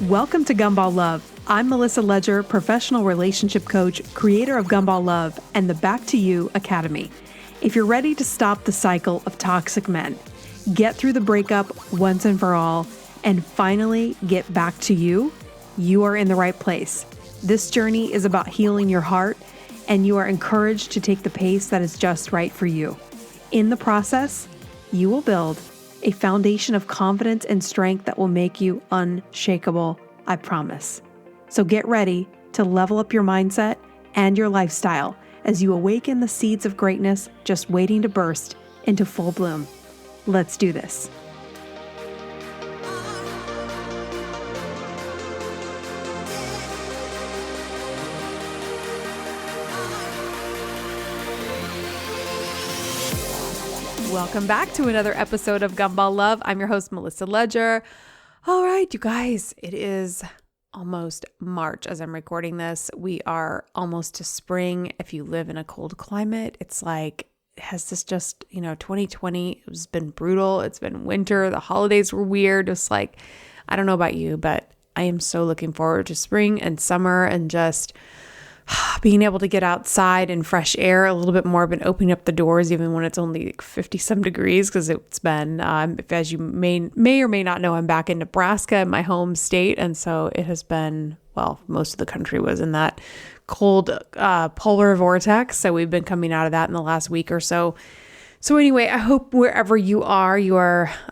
Welcome to Gumball Love. I'm Melissa Ledger, professional relationship coach, creator of Gumball Love and the Back to You Academy. If you're ready to stop the cycle of toxic men, get through the breakup once and for all, and finally get back to you, you are in the right place. This journey is about healing your heart, and you are encouraged to take the pace that is just right for you. In the process, you will build a foundation of confidence and strength that will make you unshakable, I promise. So get ready to level up your mindset and your lifestyle as you awaken the seeds of greatness just waiting to burst into full bloom. Let's do this. Welcome back to another episode of Gumball Love. I'm your host, Melissa Ledger. All right, you guys, it is almost March as I'm recording this. We are almost to spring. If you live in a cold climate, it's like, has this just, 2020, it's been brutal. It's been winter. The holidays were weird. It's like, I don't know about you, but I am so looking forward to spring and summer and just being able to get outside and fresh air a little bit more. I've been opening up the doors even when it's only like 50 some degrees because it's been, as you may or may not know, I'm back in Nebraska, my home state. And so it has been, well, most of the country was in that cold polar vortex. So we've been coming out of that in the last week or so. So anyway, I hope wherever you are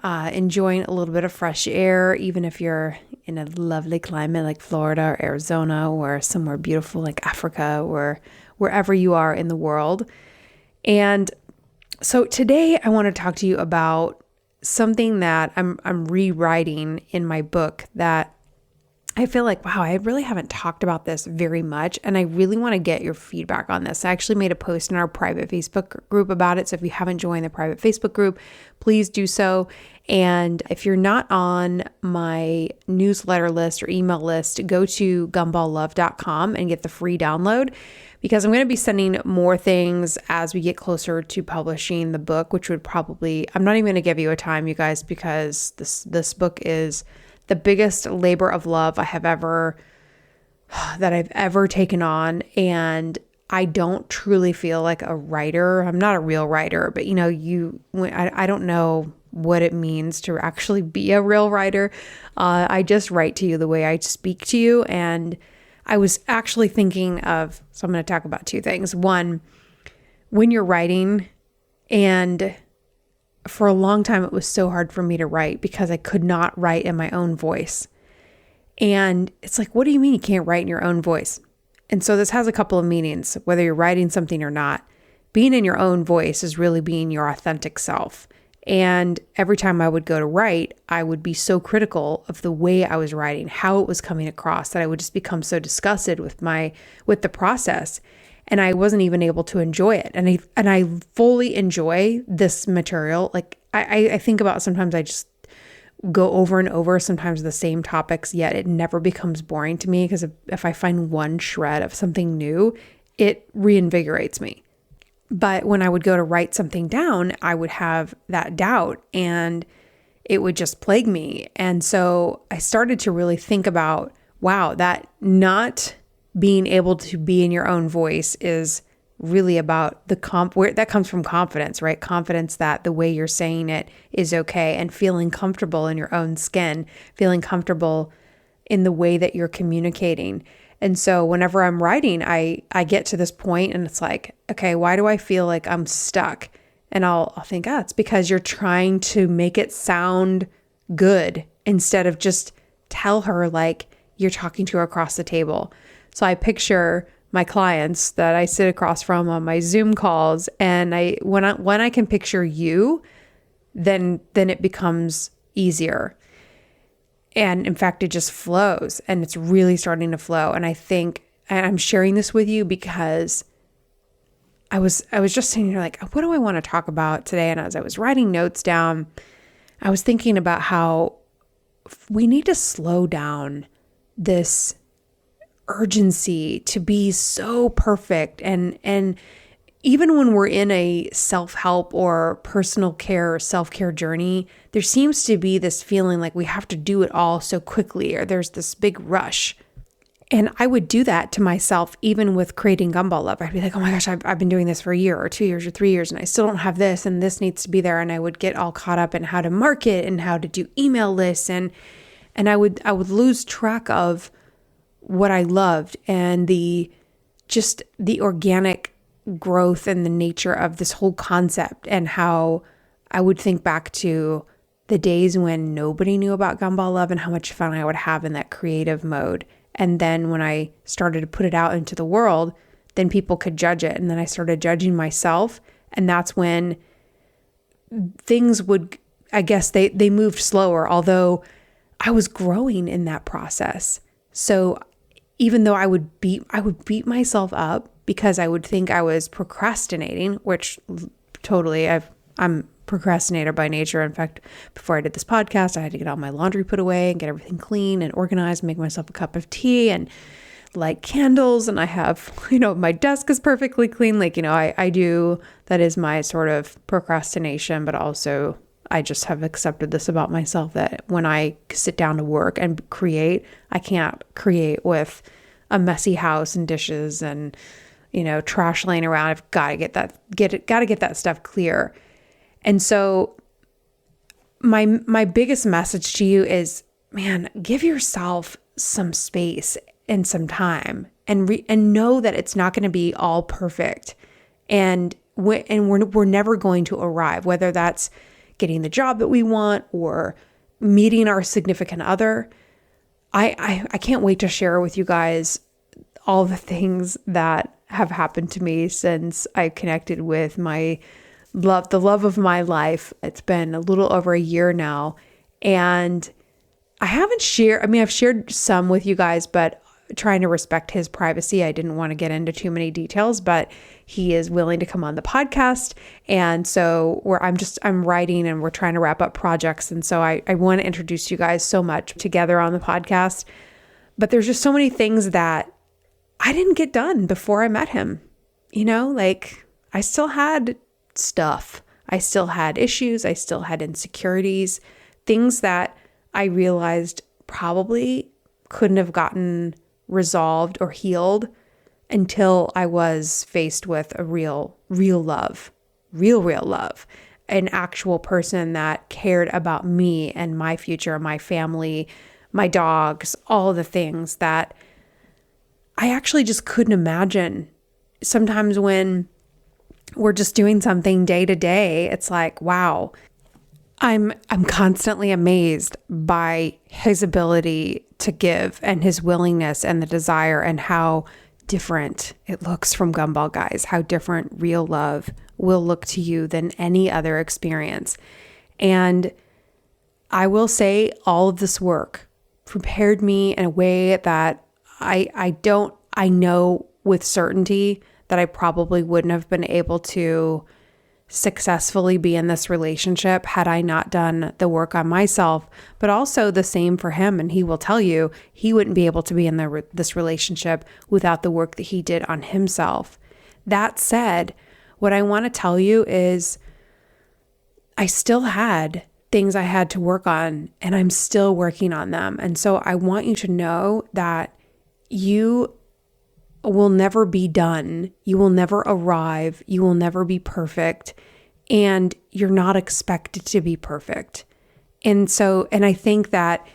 enjoying a little bit of fresh air, even if you're in a lovely climate like Florida or Arizona or somewhere beautiful like Africa or wherever you are in the world. And so today I want to talk to you about something that I'm rewriting in my book that I feel like, wow, I really haven't talked about this very much, and I really want to get your feedback on this. I actually made a post in our private Facebook group about it, so if you haven't joined the private Facebook group, please do so. And if you're not on my newsletter list or email list, go to gumballlove.com and get the free download, because I'm going to be sending more things as we get closer to publishing the book, which would probably, I'm not even going to give you a time, you guys, because this book is the biggest labor of love that I've ever taken on. And I don't truly feel like a writer. I'm not a real writer, but I don't know what it means to actually be a real writer. I just write to you the way I speak to you. And I was actually thinking of, so I'm going to talk about two things. One, when you're writing, and for a long time, it was so hard for me to write because I could not write in my own voice. And it's like, what do you mean you can't write in your own voice? And so this has a couple of meanings, whether you're writing something or not. Being in your own voice is really being your authentic self. And every time I would go to write, I would be so critical of the way I was writing, how it was coming across, that I would just become so disgusted with the process. And I wasn't even able to enjoy it. And I fully enjoy this material. Like I think about, sometimes I just go over and over sometimes the same topics, yet it never becomes boring to me, because if I find one shred of something new, it reinvigorates me. But when I would go to write something down, I would have that doubt and it would just plague me. And so I started to really think about, wow, that not being able to be in your own voice is really about where that comes from, confidence, right? Confidence that the way you're saying it is okay, and feeling comfortable in your own skin, feeling comfortable in the way that you're communicating. And so whenever I'm writing, I get to this point and it's like, okay, why do I feel like I'm stuck? And I'll think, it's because you're trying to make it sound good instead of just tell her like you're talking to her across the table. So I picture my clients that I sit across from on my Zoom calls, and when I can picture you, then it becomes easier. And in fact, it just flows, and it's really starting to flow. And I think, and I'm sharing this with you because I was just sitting here like, what do I want to talk about today? And as I was writing notes down, I was thinking about how we need to slow down this urgency to be so perfect. And even when we're in a self-help or personal care or self-care journey, there seems to be this feeling like we have to do it all so quickly, or there's this big rush. And I would do that to myself, even with creating Gumball Love. I'd be like, oh my gosh, I've been doing this for a year or 2 years or 3 years, and I still don't have this, and this needs to be there. And I would get all caught up in how to market and how to do email lists. And I would lose track of what I loved and the organic growth and the nature of this whole concept, and how I would think back to the days when nobody knew about Gumball Love and how much fun I would have in that creative mode. And then when I started to put it out into the world, then people could judge it. And then I started judging myself. And that's when things would, I guess they moved slower, although I was growing in that process. So even though I would beat myself up because I would think I was procrastinating, which totally I'm procrastinator by nature. In fact, before I did this podcast, I had to get all my laundry put away and get everything clean and organized, make myself a cup of tea and light candles. And I have, my desk is perfectly clean. I do, that is my sort of procrastination, but also I just have accepted this about myself, that when I sit down to work and create, I can't create with a messy house and dishes and, trash laying around. I've got to get that stuff clear. And so my biggest message to you is, man, give yourself some space and some time, and know that it's not going to be all perfect. And we're never going to arrive, whether that's getting the job that we want or meeting our significant other. I can't wait to share with you guys all the things that have happened to me since I connected with the love of my life. It's been a little over a year now, and I've shared some with you guys, but trying to respect his privacy, I didn't want to get into too many details, but he is willing to come on the podcast. And so I'm writing and we're trying to wrap up projects. And so I want to introduce you guys so much together on the podcast, but there's just so many things that I didn't get done before I met him. I still had stuff. I still had issues. I still had insecurities, things that I realized probably couldn't have gotten resolved or healed until I was faced with a real love, an actual person that cared about me and my future, my family, my dogs, all the things that I actually just couldn't imagine. Sometimes when we're just doing something day to day, it's like, wow, I'm constantly amazed by his ability to give and his willingness and the desire, and how different it looks from Gumball Guys, how different real love will look to you than any other experience. And I will say all of this work prepared me in a way that I know with certainty that I probably wouldn't have been able to successfully be in this relationship had I not done the work on myself, but also the same for him. And he will tell you he wouldn't be able to be in this relationship without the work that he did on himself. That said, what I want to tell you is I still had things I had to work on, and I'm still working on them. And so I want you to know that you will never be done. You will never arrive. You will never be perfect. And you're not expected to be perfect. And I think that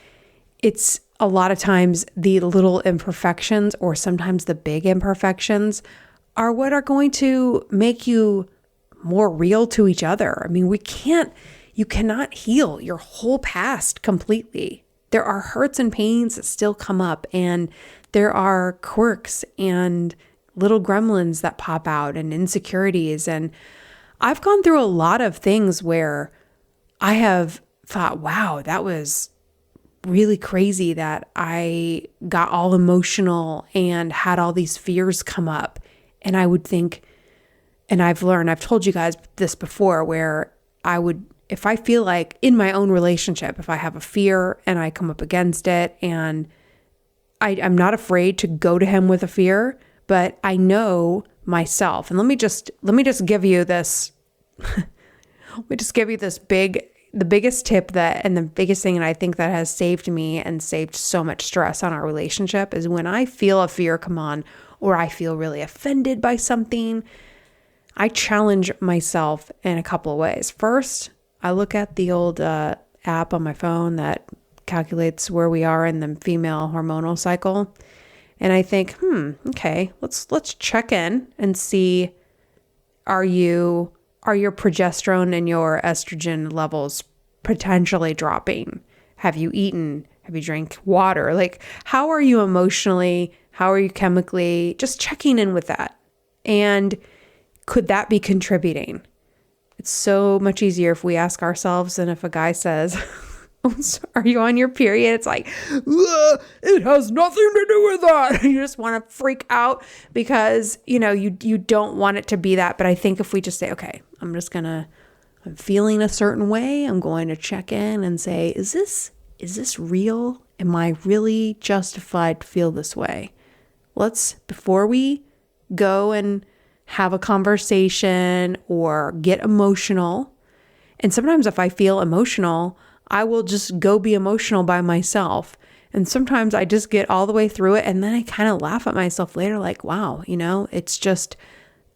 it's a lot of times the little imperfections, or sometimes the big imperfections, are what are going to make you more real to each other. I mean, you cannot heal your whole past completely. There are hurts and pains that still come up, and there are quirks and little gremlins that pop out and insecurities. And I've gone through a lot of things where I have thought, wow, that was really crazy that I got all emotional and had all these fears come up. And I would think, and I've told you guys this before, where I would if I feel like in my own relationship, if I have a fear and I come up against it and I'm not afraid to go to him with a fear, but I know myself. And let me just give you this, let me just give you this the biggest tip and the biggest thing that I think that has saved me and saved so much stress on our relationship is when I feel a fear come on or I feel really offended by something, I challenge myself in a couple of ways. First, I look at the old app on my phone that calculates where we are in the female hormonal cycle. And I think, okay, let's check in and see, are your progesterone and your estrogen levels potentially dropping? Have you eaten? Have you drank water? Like, how are you emotionally? How are you chemically? Just checking in with that. And could that be contributing? It's so much easier if we ask ourselves than if a guy says, are you on your period? It's like, it has nothing to do with that. You just want to freak out because, you don't want it to be that. But I think if we just say, okay, I'm feeling a certain way. I'm going to check in and say, is this real? Am I really justified to feel this way? Before we go and have a conversation or get emotional. And sometimes if I feel emotional, I will just go be emotional by myself. And sometimes I just get all the way through it. And then I kind of laugh at myself later, like, wow, it's just,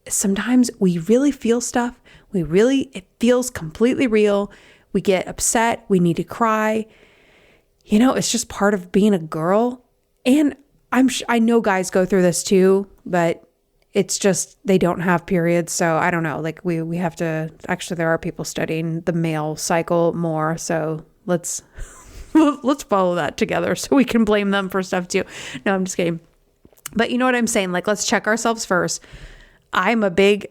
sometimes we really feel stuff. It feels completely real. We get upset. We need to cry. It's just part of being a girl. And I know guys go through this too, but it's just, they don't have periods. So I don't know, like we have to, actually there are people studying the male cycle more. So let's follow that together so we can blame them for stuff too. No, I'm just kidding. But you know what I'm saying? Like, let's check ourselves first. I'm a big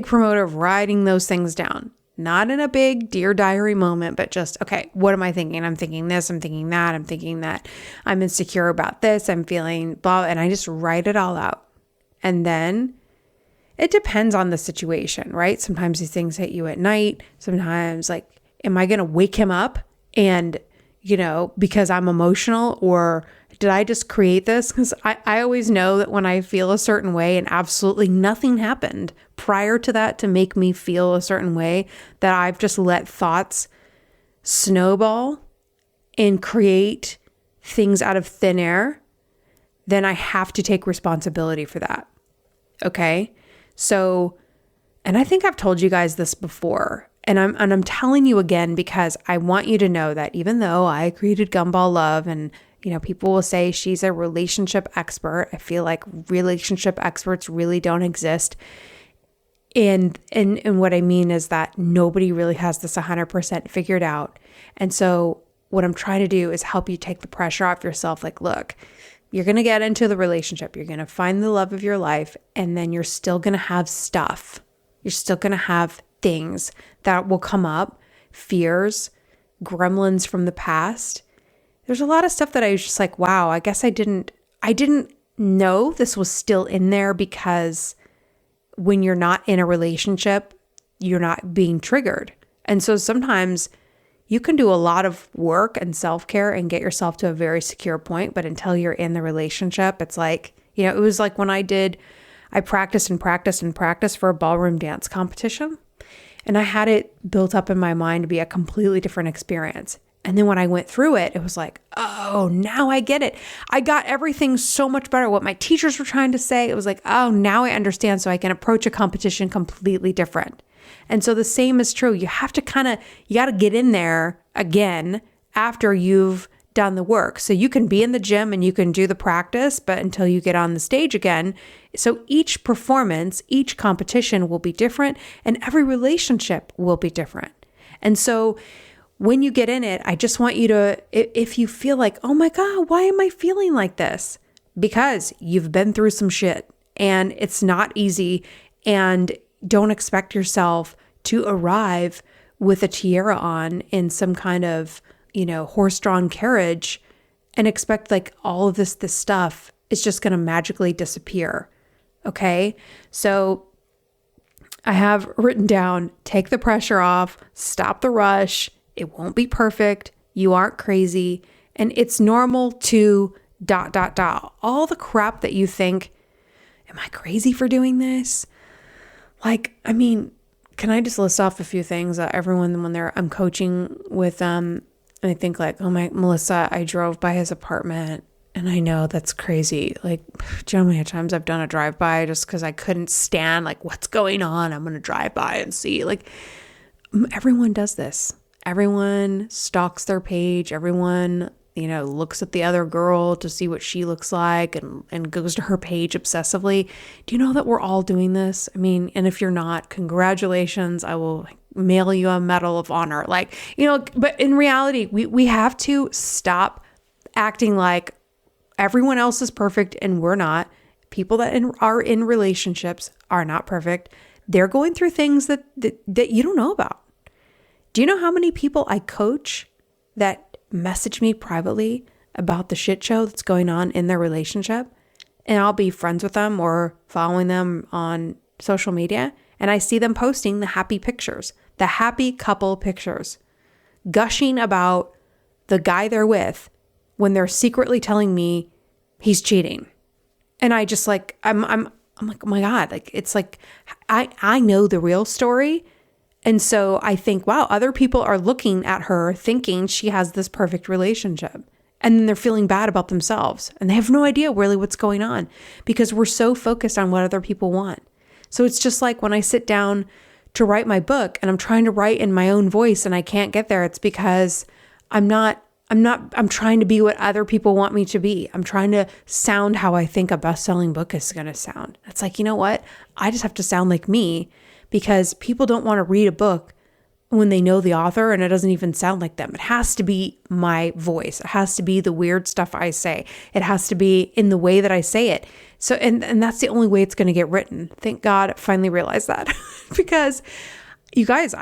promoter of writing those things down. Not in a big Dear Diary moment, but just, okay, what am I thinking? I'm thinking this, I'm thinking that, I'm thinking that I'm insecure about this, I'm feeling blah, and I just write it all out. And then it depends on the situation, right? Sometimes these things hit you at night. Sometimes like, am I going to wake him up and, because I'm emotional, or did I just create this? Because I always know that when I feel a certain way and absolutely nothing happened prior to that to make me feel a certain way, that I've just let thoughts snowball and create things out of thin air, then I have to take responsibility for that. Okay? So, and I think I've told you guys this before, and I'm telling you again because I want you to know that even though I created Gumball Love and people will say she's a relationship expert, I feel like relationship experts really don't exist. And what I mean is that nobody really has this 100% figured out. And so what I'm trying to do is help you take the pressure off yourself. Like, look, you're going to get into the relationship. You're going to find the love of your life. And then you're still going to have stuff. You're still going to have things that will come up, fears, gremlins from the past. There's a lot of stuff that I was just like, wow, I guess I didn't know this was still in there, because when you're not in a relationship, you're not being triggered. And so sometimes you can do a lot of work and self-care and get yourself to a very secure point. But until you're in the relationship, it's like, it was like when I practiced and practiced and practiced for a ballroom dance competition. And I had it built up in my mind to be a completely different experience. And then when I went through it, it was like, oh, now I get it. I got everything so much better. What my teachers were trying to say, it was like, oh, now I understand. So I can approach a competition completely different. And so the same is true. You have to you got to get in there again after you've done the work. So you can be in the gym and you can do the practice, but until you get on the stage again. So each performance, each competition will be different, and every relationship will be different. And so when you get in it, I just want you to, if you feel like, oh my God, why am I feeling like this? Because you've been through some shit and it's not easy, and don't expect yourself to arrive with a tiara on in some kind of, horse-drawn carriage and expect like all of this stuff is just going to magically disappear. Okay. So I have written down, take the pressure off, stop the rush. It won't be perfect. You aren't crazy. And it's normal to ... All the crap that you think, am I crazy for doing this? Like, I mean, can I just list off a few things that everyone, when I'm coaching with them, and I think like, oh my, Melissa, I drove by his apartment and I know that's crazy. Like, do you know how many times I've done a drive-by just because I couldn't stand like what's going on? I'm going to drive by and see. Like, everyone does this. Everyone stalks their page. Everyone, looks at the other girl to see what she looks like and goes to her page obsessively. Do you know that we're all doing this? I mean, and if you're not, congratulations. I will mail you a medal of honor. Like, but in reality, we have to stop acting like everyone else is perfect and we're not. People that are in relationships are not perfect. They're going through things that you don't know about. Do you know how many people I coach that message me privately about the shit show that's going on in their relationship? And I'll be friends with them or following them on social media, and I see them posting the happy pictures, the happy couple pictures, gushing about the guy they're with when they're secretly telling me he's cheating. And I just like, I'm like, oh my God, like, it's like, I know the real story. And so I think, wow, other people are looking at her thinking she has this perfect relationship. And then they're feeling bad about themselves. And they have no idea really what's going on because we're so focused on what other people want. So it's just like when I sit down to write my book and I'm trying to write in my own voice and I can't get there. It's because I'm trying to be what other people want me to be. I'm trying to sound how I think a best-selling book is going to sound. It's like, you know what? I just have to sound like me, because people don't want to read a book when they know the author and it doesn't even sound like them. It has to be my voice. It has to be the weird stuff I say. It has to be in the way that I say it. So, and that's the only way it's going to get written. Thank God I finally realized that because you guys,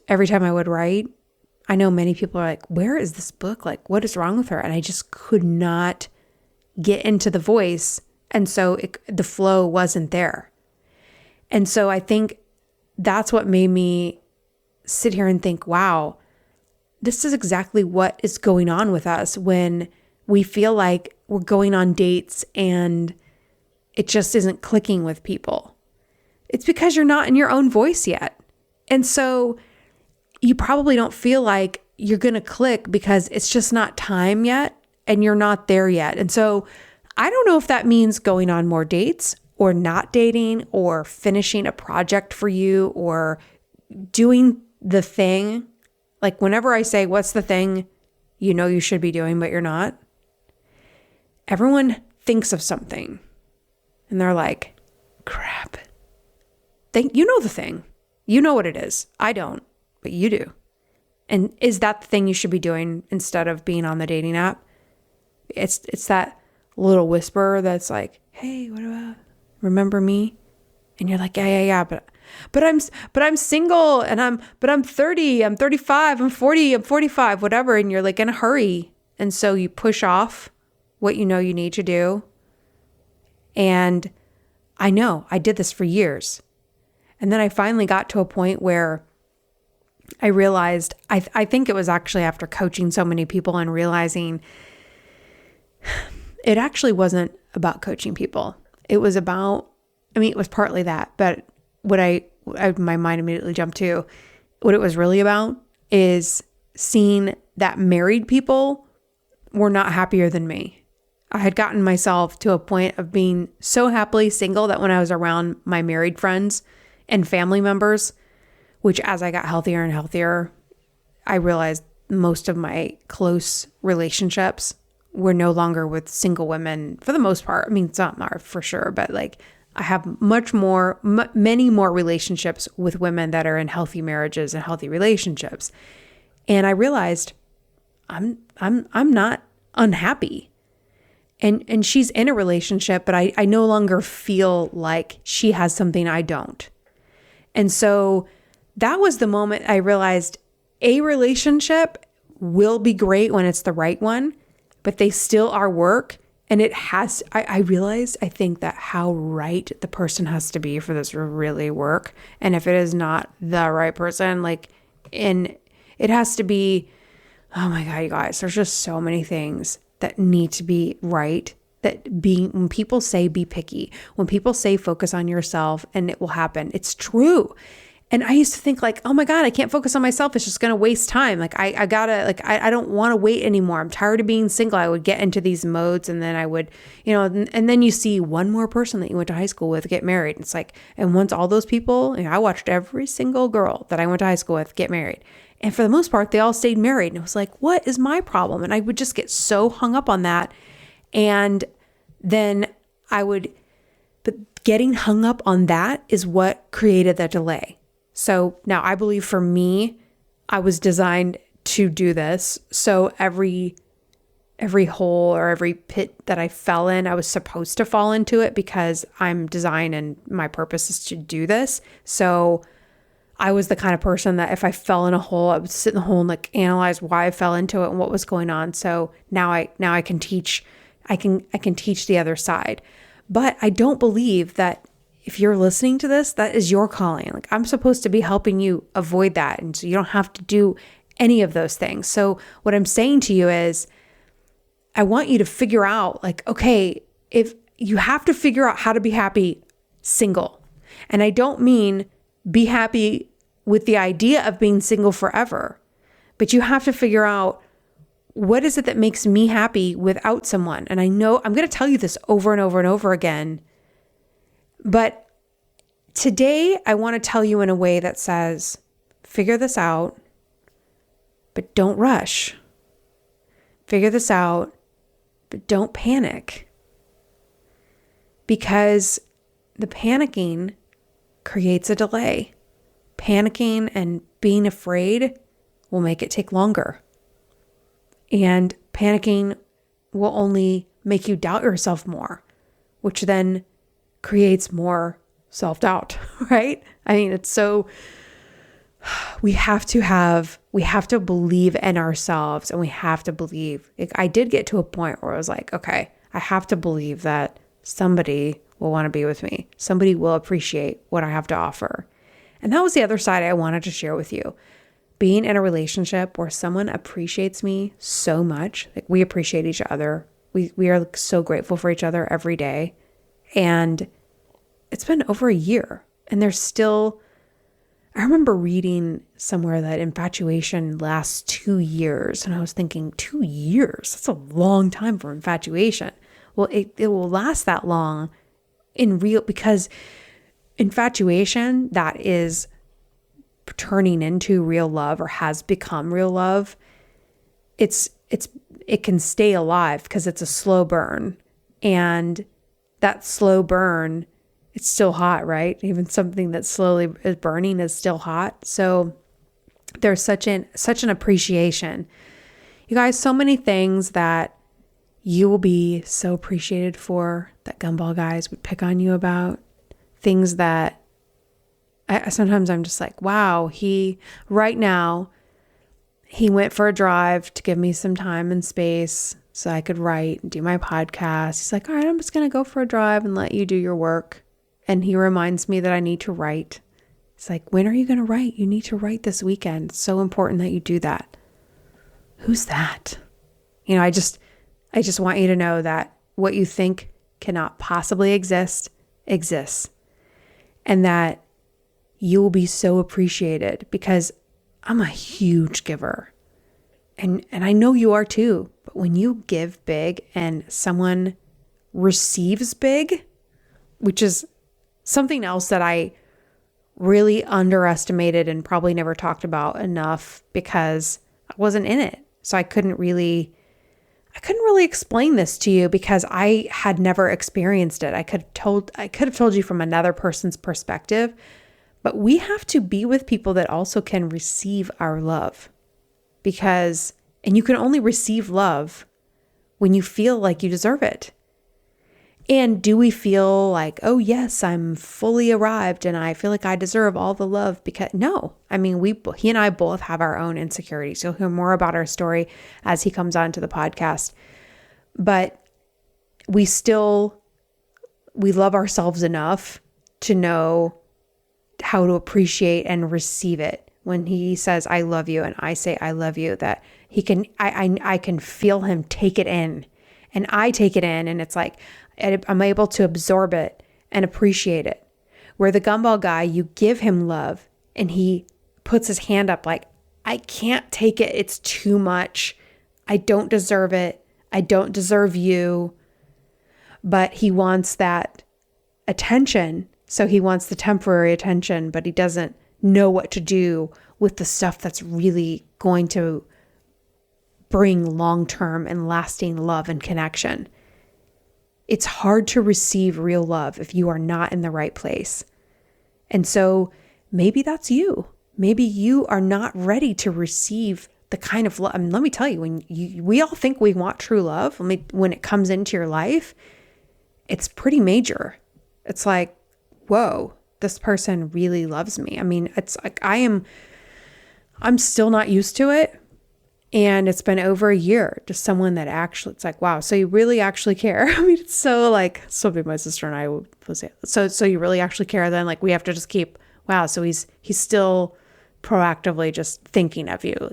every time I would write, I know many people are like, where is this book? Like, what is wrong with her? And I just could not get into the voice. And so the flow wasn't there. And so I think that's what made me sit here and think, wow, this is exactly what is going on with us when we feel like we're going on dates and it just isn't clicking with people. It's because you're not in your own voice yet. And so you probably don't feel like you're going to click because it's just not time yet and you're not there yet. And so I don't know if that means going on more dates or not dating or finishing a project for you or doing the thing. Like whenever I say, what's the thing you should be doing, but you're not? Everyone thinks of something and they're like, crap. You know the thing. You know what it is. I don't, but you do. And is that the thing you should be doing instead of being on the dating app? It's that little whisper that's like, hey, what about... remember me? And you're like, yeah, but I'm single and I'm 30, I'm 35, I'm 40, I'm 45, whatever. And you're like in a hurry. And so you push off what you know you need to do. And I know I did this for years. And then I finally got to a point where I realized, I think it was actually after coaching so many people and realizing it actually wasn't about coaching people. It was about, it was partly that, but what my mind immediately jumped to, what it was really about is seeing that married people were not happier than me. I had gotten myself to a point of being so happily single that when I was around my married friends and family members, which as I got healthier and healthier, I realized most of my close relationships were no longer with single women for the most part. Some are for sure, but like I have many more relationships with women that are in healthy marriages and healthy relationships. And I realized I'm not unhappy. And she's in a relationship, but I no longer feel like she has something I don't. And so that was the moment I realized a relationship will be great when it's the right one, but they still are work And I realized, I think that how right the person has to be for this to really work. And if it is not the right person, and it has to be, oh my God, you guys, there's just so many things that need to be right. When people say be picky, when people say focus on yourself and it will happen, it's true. And I used to think oh my God, I can't focus on myself. It's just going to waste time. I don't want to wait anymore. I'm tired of being single. I would get into these modes and then I would, and then you see one more person that you went to high school with get married. It's and once all those people, I watched every single girl that I went to high school with get married. And for the most part, they all stayed married. And it was what is my problem? And I would just get so hung up on that. And then but getting hung up on that is what created that delay. So now I believe for me, I was designed to do this. So every hole or every pit that I fell in, I was supposed to fall into it because I'm designed and my purpose is to do this. So I was the kind of person that if I fell in a hole, I would sit in the hole and analyze why I fell into it and what was going on. So now I can teach, I can teach the other side. But I don't believe that if you're listening to this, that is your calling. I'm supposed to be helping you avoid that. And so you don't have to do any of those things. So what I'm saying to you is, I want you to figure out okay, if you have to figure out how to be happy single. And I don't mean be happy with the idea of being single forever, but you have to figure out what is it that makes me happy without someone. And I know I'm going to tell you this over and over and over again, but today I want to tell you in a way that says, figure this out, but don't rush. Figure this out, but don't panic. Because the panicking creates a delay. Panicking and being afraid will make it take longer. And panicking will only make you doubt yourself more, which then creates more self-doubt, right? I mean, it's so, we have to believe in ourselves, and we have to believe. I did get to a point where I was okay, I have to believe that somebody will want to be with me. Somebody will appreciate what I have to offer. And that was the other side I wanted to share with you. Being in a relationship where someone appreciates me so much, we appreciate each other. We are so grateful for each other every day. And it's been over a year, and there's still, I remember reading somewhere that infatuation lasts 2 years. And I was thinking, 2 years? That's a long time for infatuation. Well, it will last that long because infatuation that is turning into real love or has become real love, it can stay alive because it's a slow burn. And that slow burn, it's still hot, right? Even something that slowly is burning is still hot. So there's such an appreciation. You guys, so many things that you will be so appreciated for that gumball guys would pick on you about. Things that sometimes I'm just wow, right now, he went for a drive to give me some time and space so I could write and do my podcast. He's all right, I'm just going to go for a drive and let you do your work. And he reminds me that I need to write. It's when are you going to write? You need to write this weekend. It's so important that you do that. Who's that? I just want you to know that what you think cannot possibly exist, exists. And that you will be so appreciated because I'm a huge giver. And I know you are too. But when you give big and someone receives big, which is something else that I really underestimated and probably never talked about enough because I wasn't in it. So I couldn't really explain this to you because I had never experienced it. I could have told you from another person's perspective, but we have to be with people that also can receive our love and you can only receive love when you feel like you deserve it. And do we feel oh yes, I'm fully arrived and I feel like I deserve all the love? Because no, I mean, he and I both have our own insecurities. You'll hear more about our story as he comes onto the podcast. But we love ourselves enough to know how to appreciate and receive it. When he says, I love you, and I say, I love you, that I can feel him take it in, and I take it in, and it's like, I'm able to absorb it and appreciate it. Where the gumball guy, you give him love and he puts his hand up like, I can't take it. It's too much. I don't deserve it. I don't deserve you. But he wants that attention. So he wants the temporary attention, but he doesn't know what to do with the stuff that's really going to bring long-term and lasting love and connection. It's hard to receive real love if you are not in the right place. And so maybe that's you. Maybe you are not ready to receive the kind of love. I mean, let me tell you, we all think we want true love. When it comes into your life, it's pretty major. It's like, whoa, this person really loves me. I mean, it's like I'm still not used to it. And it's been over a year, just someone that actually, it's like, wow, so you really actually care. I mean, it's so like, something my sister and I would say, so you really actually care. Then like, we have to just keep, wow. So he's still proactively just thinking of you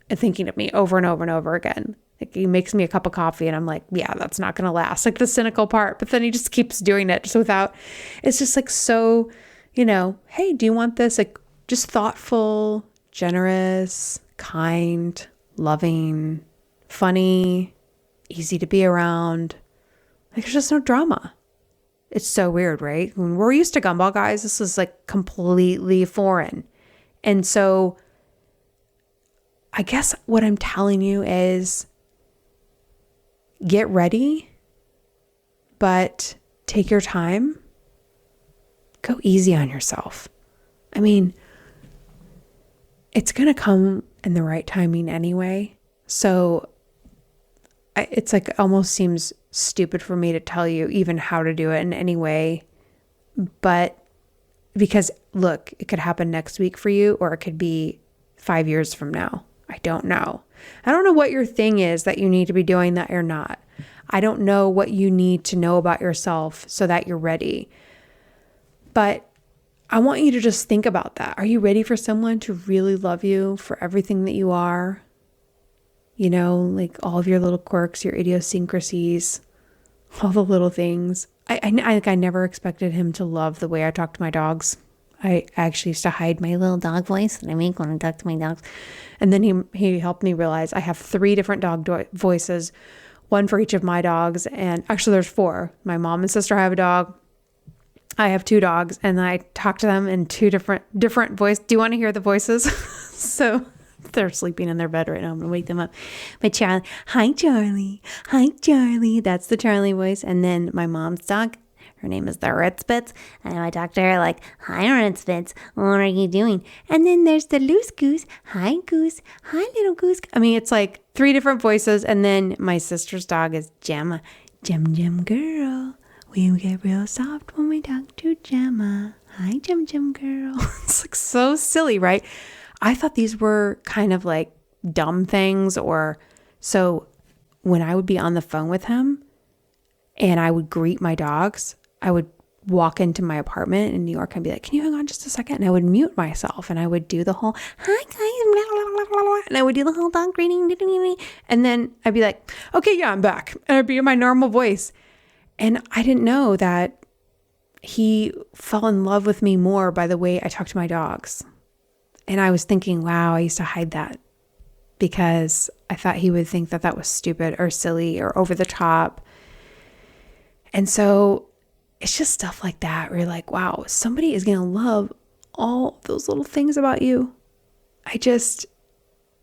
and thinking of me over and over and over again. Like he makes me a cup of coffee and I'm like, yeah, that's not going to last. Like the cynical part, but then he just keeps doing it just without, it's just like, so, hey, do you want this? Like just thoughtful, generous, kind, loving, funny, easy to be around. Like there's just no drama. It's so weird, right? When we're used to gumball guys, this is like completely foreign. And so I guess what I'm telling you is get ready, but take your time. Go easy on yourself. I mean, it's going to come in the right timing anyway. So it's like almost seems stupid for me to tell you even how to do it in any way. But because look, it could happen next week for you, or it could be 5 years from now. I don't know. I don't know what your thing is that you need to be doing that you're not. I don't know what you need to know about yourself so that you're ready. But I want you to just think about that. Are you ready for someone to really love you for everything that you are? Like all of your little quirks, your idiosyncrasies, all the little things. I never expected him to love the way I talk to my dogs. I actually used to hide my little dog voice that I make when I talk to my dogs. And then he helped me realize I have 3 different dog voices, one for each of my dogs. And actually there's 4. My mom and sister have a dog. I have 2 dogs, and I talk to them in 2 different voices. Do you want to hear the voices? So they're sleeping in their bed right now. I'm going to wake them up. But Charlie, hi, Charlie. Hi, Charlie. That's the Charlie voice. And then my mom's dog, her name is the Ritzpitz. And I talk to her like, hi, Ritzpitz. What are you doing? And then there's the loose goose. Hi, goose. Hi, little goose. I mean, it's like 3 different voices. And then my sister's dog is Gemma. Gem girl. We get real soft when we talk to Gemma. Hi, Gem girl. It's like so silly, right? I thought these were kind of like dumb things. So when I would be on the phone with him and I would greet my dogs, I would walk into my apartment in New York and be like, can you hang on just a second? And I would mute myself and I would do the whole, hi guys, and I would do the whole dog greeting. And then I'd be like, okay, yeah, I'm back. And I'd be in my normal voice. And I didn't know that he fell in love with me more by the way I talk to my dogs. And I was thinking, wow, I used to hide that because I thought he would think that that was stupid or silly or over the top. And so it's just stuff like that where you're like, wow, somebody is going to love all those little things about you.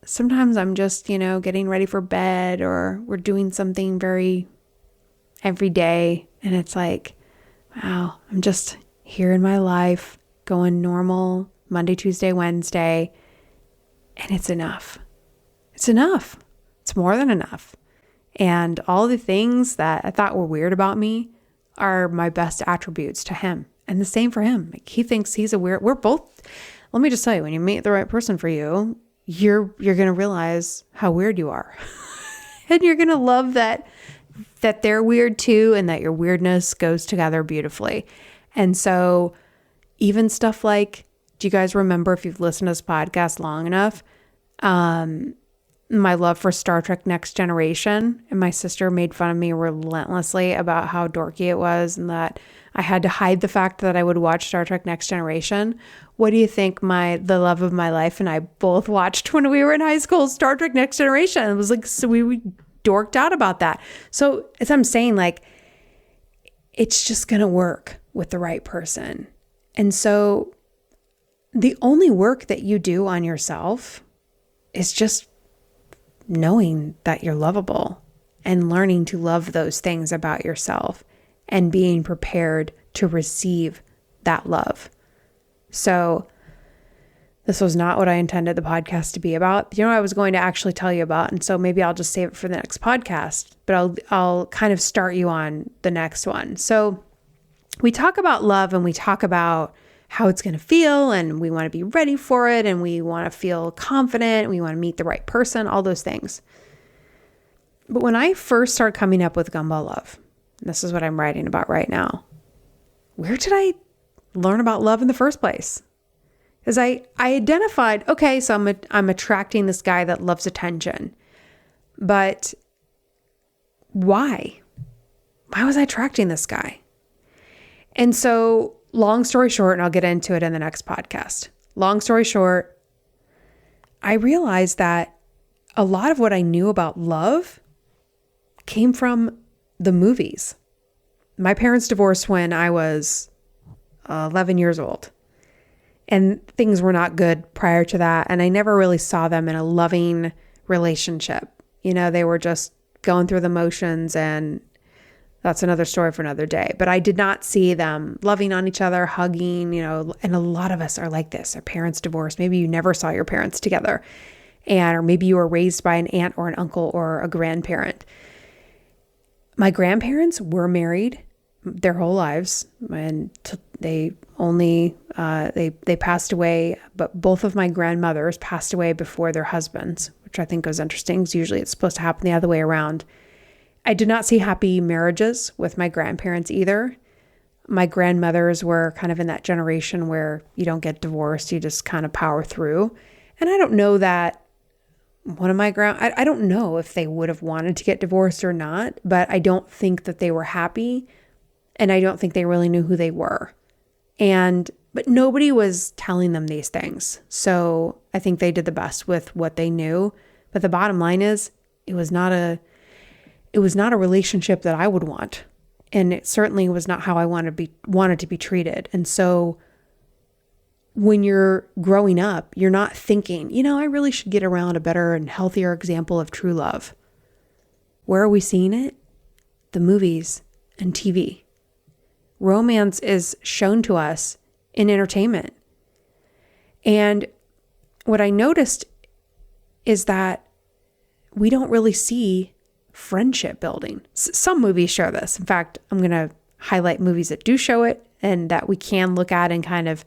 Sometimes I'm just, getting ready for bed, or we're doing something very every day. And it's like, wow, I'm just here in my life going normal Monday, Tuesday, Wednesday. And it's enough. It's enough. It's more than enough. And all the things that I thought were weird about me are my best attributes to him. And the same for him. Like he thinks he's a weird, we're both, let me just tell you, when you meet the right person for you, you're going to realize how weird you are. And you're going to love that that they're weird too, and that your weirdness goes together beautifully. And so even stuff like, do you guys remember, if you've listened to this podcast long enough, my love for Star Trek Next Generation, and my sister made fun of me relentlessly about how dorky it was and that I had to hide the fact that I would watch Star Trek Next Generation. What do you think the love of my life and I both watched when we were in high school? Star Trek Next Generation. It was like, so we dorked out about that. So as I'm saying, like, it's just going to work with the right person. And so the only work that you do on yourself is just knowing that you're lovable and learning to love those things about yourself and being prepared to receive that love. So this was not what I intended the podcast to be about. You know, I was going to actually tell you about, and so maybe I'll just save it for the next podcast, but I'll kind of start you on the next one. So we talk about love and we talk about how it's going to feel, and we want to be ready for it, and we want to feel confident, we want to meet the right person, all those things. But when I first started coming up with Gumball Love, and this is what I'm writing about right now, where did I learn about love in the first place? Because I identified, okay, so I'm attracting this guy that loves attention, but why? Why was I attracting this guy? And so long story short, and I'll get into it in the next podcast. Long story short, I realized that a lot of what I knew about love came from the movies. My parents divorced when I was 11 years old, and things were not good prior to that. And I never really saw them in a loving relationship. You know, they were just going through the motions, and that's another story for another day. But I did not see them loving on each other, hugging, you know, and a lot of us are like this. Our parents divorced. Maybe you never saw your parents together, or maybe you were raised by an aunt or an uncle or a grandparent. My grandparents were married their whole lives, and they passed away, but both of my grandmothers passed away before their husbands, which I think was interesting, because usually it's supposed to happen the other way around. I did not see happy marriages with my grandparents either. My grandmothers were kind of in that generation where you don't get divorced, you just kind of power through. And I don't know that I don't know if they would have wanted to get divorced or not, but I don't think that they were happy, and I don't think they really knew who they were. But nobody was telling them these things. So I think they did the best with what they knew. But the bottom line is, it was not a relationship that I would want. And it certainly was not how I wanted to be treated. And so when you're growing up, you're not thinking, I really should get around a better and healthier example of true love. Where are we seeing it? The movies and TV. Romance is shown to us in entertainment. And what I noticed is that we don't really see friendship building. Some movies show this. In fact, I'm going to highlight movies that do show it and that we can look at, and kind of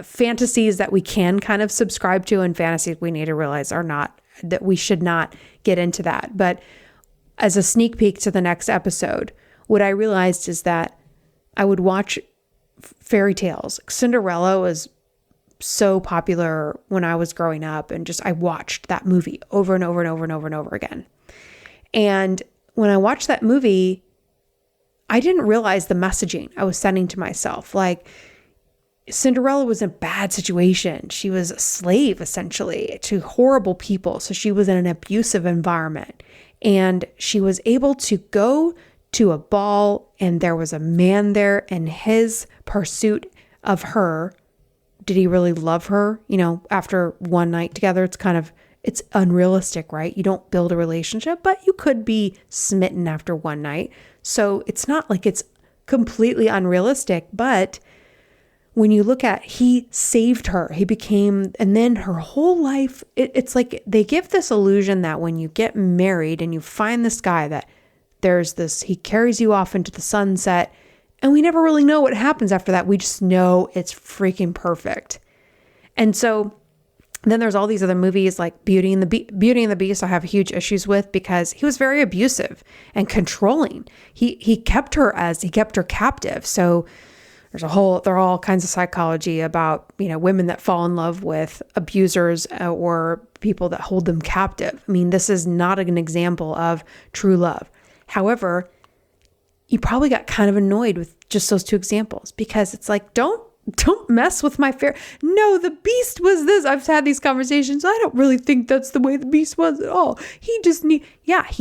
fantasies that we can kind of subscribe to, and fantasies we need to realize that we should not get into that. But as a sneak peek to the next episode, what I realized is that I would watch fairy tales. Cinderella was so popular when I was growing up, and I watched that movie over and over and over and over and over again. And when I watched that movie, I didn't realize the messaging I was sending to myself. Like, Cinderella was in a bad situation. She was a slave, essentially, to horrible people. So she was in an abusive environment. And she was able to go to a ball, and there was a man there, and his pursuit of her, did he really love her? After one night together, it's unrealistic, right? You don't build a relationship, but you could be smitten after one night. So it's not like it's completely unrealistic, but when you look at, he saved her, and then her whole life, it's like they give this illusion that when you get married and you find this guy, that he carries you off into the sunset, and we never really know what happens after that. We just know it's freaking perfect. And so Then there's all these other movies like Beauty and the Beast I have huge issues with because he was very abusive and controlling. He kept her captive. So there are all kinds of psychology about, women that fall in love with abusers or people that hold them captive. I mean, this is not an example of true love. However, you probably got kind of annoyed with just those two examples because it's like, don't mess with my fair. No, the Beast was this. I've had these conversations. I don't really think that's the way the Beast was at all. He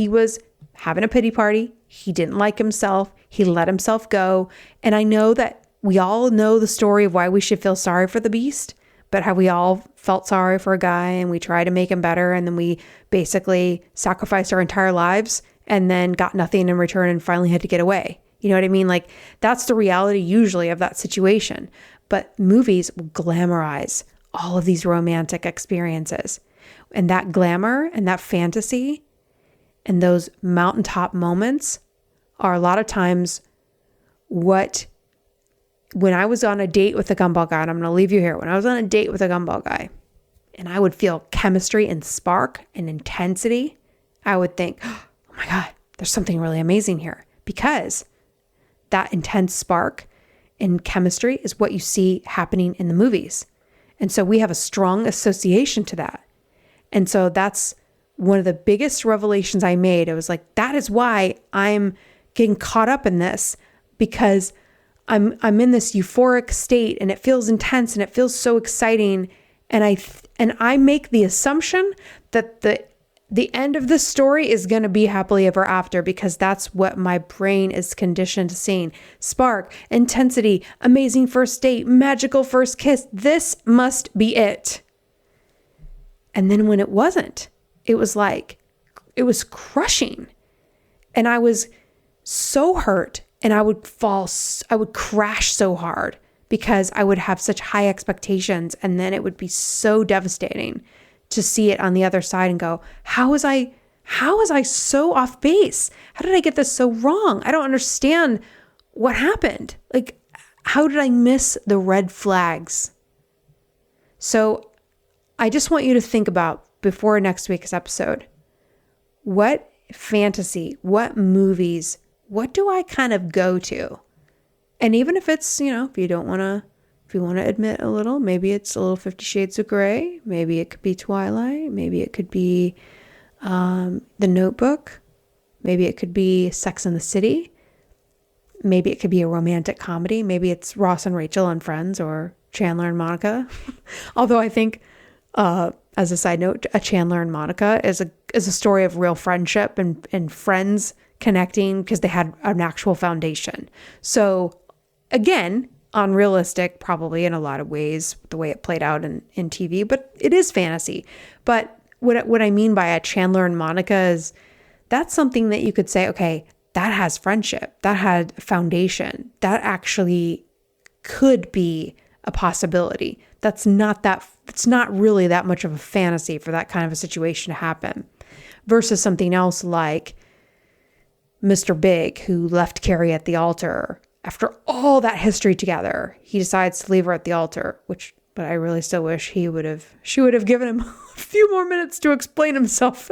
was having a pity party. He didn't like himself. He let himself go. And I know that we all know the story of why we should feel sorry for the Beast, but how we all felt sorry for a guy and we tried to make him better. And then we basically sacrificed our entire lives and then got nothing in return and finally had to get away. You know what I mean? Like that's the reality usually of that situation. But movies will glamorize all of these romantic experiences. And that glamour and that fantasy and those mountaintop moments are a lot of times when I was on a date with a gumball guy, and I'm going to leave you here. When I was on a date with a gumball guy and I would feel chemistry and spark and intensity, I would think, oh my God, there's something really amazing here because that intense spark and chemistry is what you see happening in the movies. And so we have a strong association to that. And so that's one of the biggest revelations I made. It was like, that is why I'm getting caught up in this because I'm in this euphoric state and it feels intense and it feels so exciting. And I make the assumption that the end of this story is going to be happily ever after because that's what my brain is conditioned to seeing. Spark, intensity, amazing first date, magical first kiss. This must be it. And then when it wasn't, it was crushing. And I was so hurt and I would crash so hard because I would have such high expectations and then it would be so devastating to see it on the other side and go, how was I so off base? How did I get this so wrong? I don't understand what happened. Like, how did I miss the red flags? So I just want you to think about before next week's episode, what fantasy, what movies, what do I kind of go to? And even if it's, if you want to admit a little, maybe it's a little 50 Shades of Grey. Maybe it could be Twilight. Maybe it could be The Notebook. Maybe it could be Sex and the City. Maybe it could be a romantic comedy. Maybe it's Ross and Rachel and Friends or Chandler and Monica. Although I think, as a side note, a Chandler and Monica is a story of real friendship and friends connecting because they had an actual foundation. So again, unrealistic probably in a lot of ways, the way it played out in TV, but it is fantasy. But what I mean by a Chandler and Monica is that's something that you could say, okay, that has friendship, that had foundation, that actually could be a possibility. It's not really that much of a fantasy for that kind of a situation to happen versus something else like Mr. Big, who left Carrie at the altar. After all that history together, he decides to leave her at the altar, but I really still wish she would have given him a few more minutes to explain himself.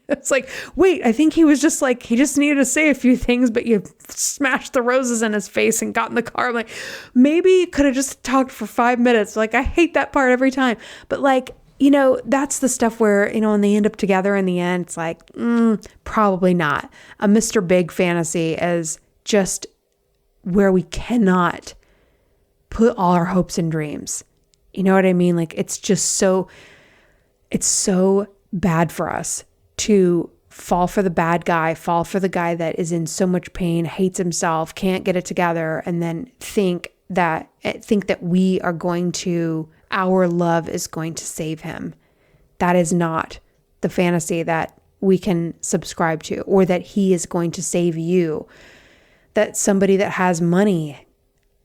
It's like, wait, I think he was just like, he just needed to say a few things, but you smashed the roses in his face and got in the car. I'm like, maybe you could have just talked for 5 minutes. Like, I hate that part every time. But like, that's the stuff where, when they end up together in the end, it's like, probably not. A Mr. Big fantasy is just where we cannot put all our hopes and dreams. You know what I mean? Like, it's so bad for us to fall for the bad guy, fall for the guy that is in so much pain, hates himself, can't get it together, and then think that our love is going to save him. That is not the fantasy that we can subscribe to, or that he is going to save you. That somebody that has money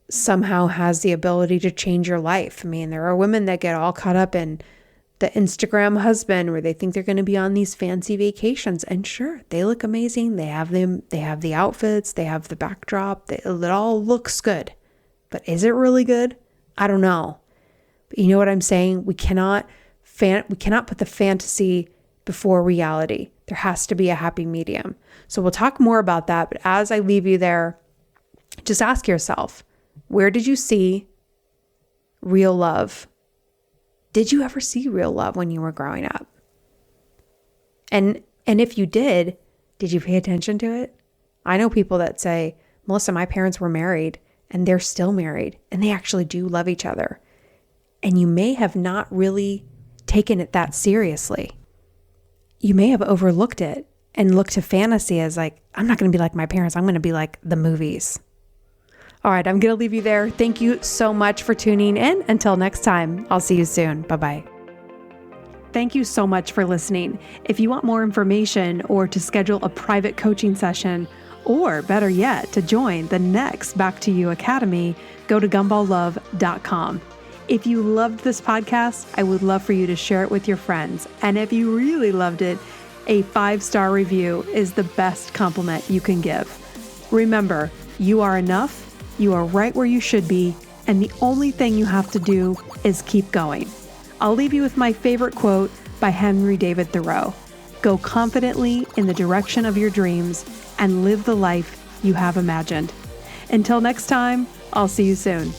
somehow has the ability to change your life. I mean, there are women that get all caught up in the Instagram husband where they think they're going to be on these fancy vacations. And sure, they look amazing. They have the outfits, they have the backdrop. It all looks good. But is it really good? I don't know. But you know what I'm saying? We cannot we cannot put the fantasy before reality. There has to be a happy medium. So we'll talk more about that. But as I leave you there, just ask yourself, where did you see real love? Did you ever see real love when you were growing up? And if you did you pay attention to it? I know people that say, Melissa, my parents were married and they're still married and they actually do love each other. And you may have not really taken it that seriously. You may have overlooked it and looked to fantasy as like, I'm not going to be like my parents. I'm going to be like the movies. All right, I'm going to leave you there. Thank you so much for tuning in. Until next time, I'll see you soon. Bye-bye. Thank you so much for listening. If you want more information or to schedule a private coaching session, or better yet, to join the next Back to You Academy, go to gumballlove.com. If you loved this podcast, I would love for you to share it with your friends. And if you really loved it, a 5-star review is the best compliment you can give. Remember, you are enough, you are right where you should be, and the only thing you have to do is keep going. I'll leave you with my favorite quote by Henry David Thoreau. Go confidently in the direction of your dreams and live the life you have imagined. Until next time, I'll see you soon.